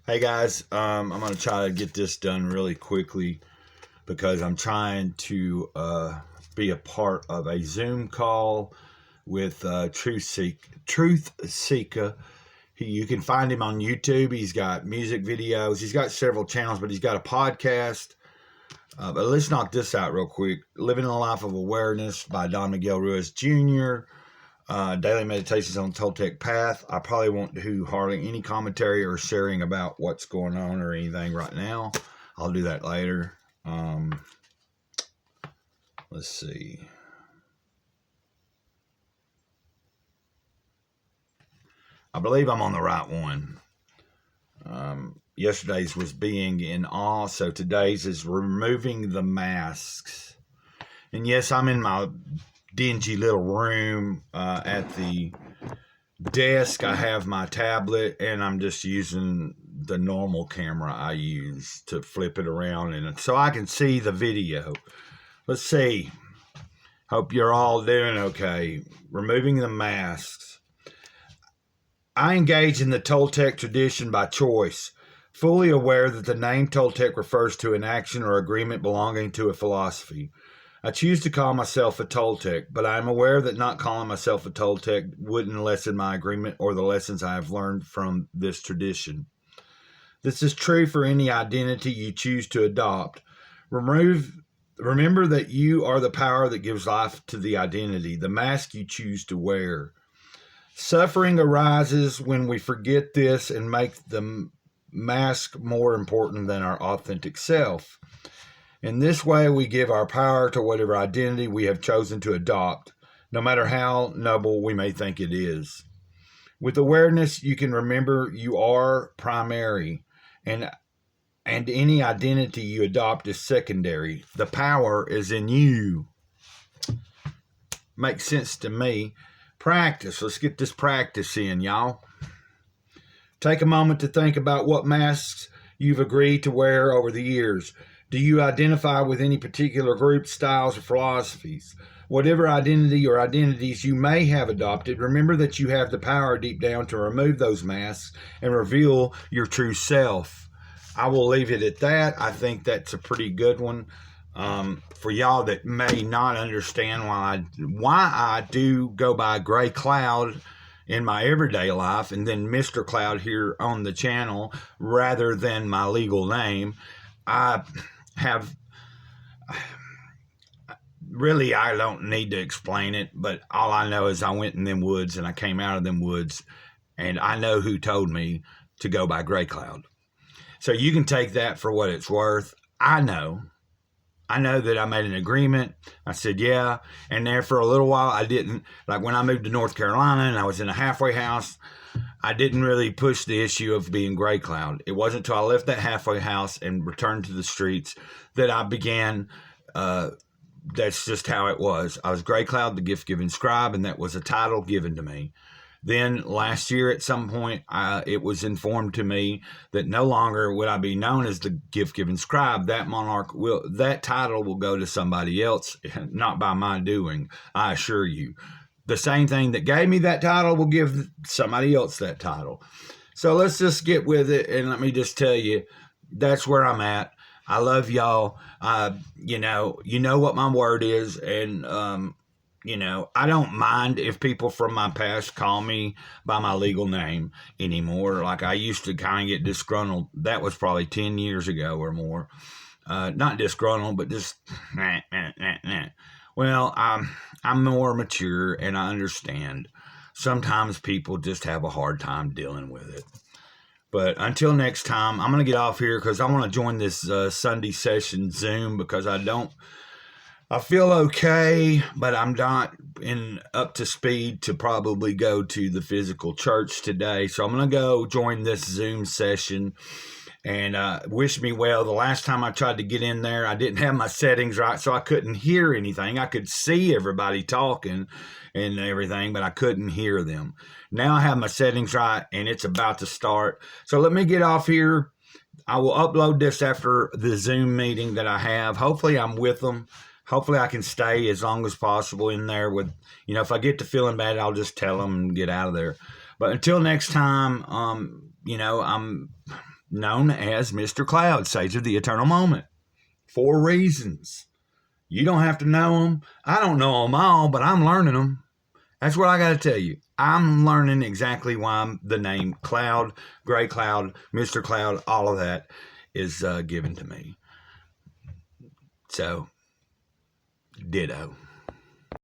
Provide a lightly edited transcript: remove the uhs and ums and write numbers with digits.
Hey guys, I'm gonna try to get this done really quickly because I'm trying to be a part of a Zoom call with Truth Seeker. You can find him on YouTube. He's got music videos. He's got several channels, but he's got a podcast. But let's knock this out real quick. Living a Life of Awareness by Don Miguel Ruiz Jr. Daily Meditations on Toltec Path. I probably won't do hardly any commentary or sharing about what's going on or anything right now. I'll do that later. Let's see. I believe I'm on the right one. Yesterday's was being in awe, so today's is removing the masks. And yes, I'm in my dingy little room at the desk. I have my tablet and I'm just using the normal camera I use to flip it around and so I can see the video. Let's see. Hope you're all doing okay. Removing the masks. I engage in the Toltec tradition by choice, fully aware that the name Toltec refers to an action or agreement belonging to a philosophy. I choose to call myself a Toltec, but I am aware that not calling myself a Toltec wouldn't lessen my agreement or the lessons I have learned from this tradition. This is true for any identity you choose to adopt. Remember that you are the power that gives life to the identity, the mask you choose to wear. Suffering arises when we forget this and make the mask more important than our authentic self. In this way, we give our power to whatever identity we have chosen to adopt, no matter how noble we may think it is. With awareness, you can remember you are primary, and any identity you adopt is secondary. The power is in you. Makes sense to me. Practice. Let's get this practice in, y'all. Take a moment to think about what masks you've agreed to wear over the years. Do you identify with any particular groups, styles, or philosophies? Whatever identity or identities you may have adopted, remember that you have the power deep down to remove those masks and reveal your true self. I will leave it at that. I think that's a pretty good one. For y'all that may not understand why I do go by Gray Cloud in my everyday life and then Mr. Cloud here on the channel rather than my legal name, I don't need to explain it, but all I know is I went in them woods and I came out of them woods and I know who told me to go by Gray Cloud. So you can take that for what it's worth. I know that I made an agreement. I said, yeah. And there for a little while, I didn't. Like when I moved to North Carolina and I was in a halfway house, I didn't really push the issue of being Gray Cloud. It wasn't until I left that halfway house and returned to the streets that I began. That's just how it was. I was Gray Cloud, the gift-giving scribe, and that was a title given to me. Then last year at some point, it was informed to me that no longer would I be known as the gift-giving scribe. That title will go to somebody else, not by my doing, I assure you. The same thing that gave me that title will give somebody else that title. So let's just get with it, and let me just tell you, that's where I'm at. I love y'all. You know what my word is, and I don't mind if people from my past call me by my legal name anymore. Like I used to kind of get disgruntled. That was probably 10 years ago or more. Not disgruntled, but just, Well, I'm more mature and I understand. Sometimes people just have a hard time dealing with it. But until next time, I'm going to get off here because I want to join this Sunday session Zoom because I feel okay, but I'm not up to speed to probably go to the physical church today. So I'm going to go join this Zoom session and wish me well. The last time I tried to get in there, I didn't have my settings right, so I couldn't hear anything. I could see everybody talking and everything, but I couldn't hear them. Now I have my settings right, and it's about to start. So let me get off here. I will upload this after the Zoom meeting that I have. Hopefully I'm with them. Hopefully I can stay as long as possible in there with, if I get to feeling bad, I'll just tell them and get out of there. But until next time, known as Mr. Cloud, Sage of the Eternal Moment. 4 reasons. You don't have to know them. I don't know them all, but I'm learning them. That's what I got to tell you. I'm learning exactly why the name Cloud, Gray Cloud, Mr. Cloud, all of that is given to me. So, ditto.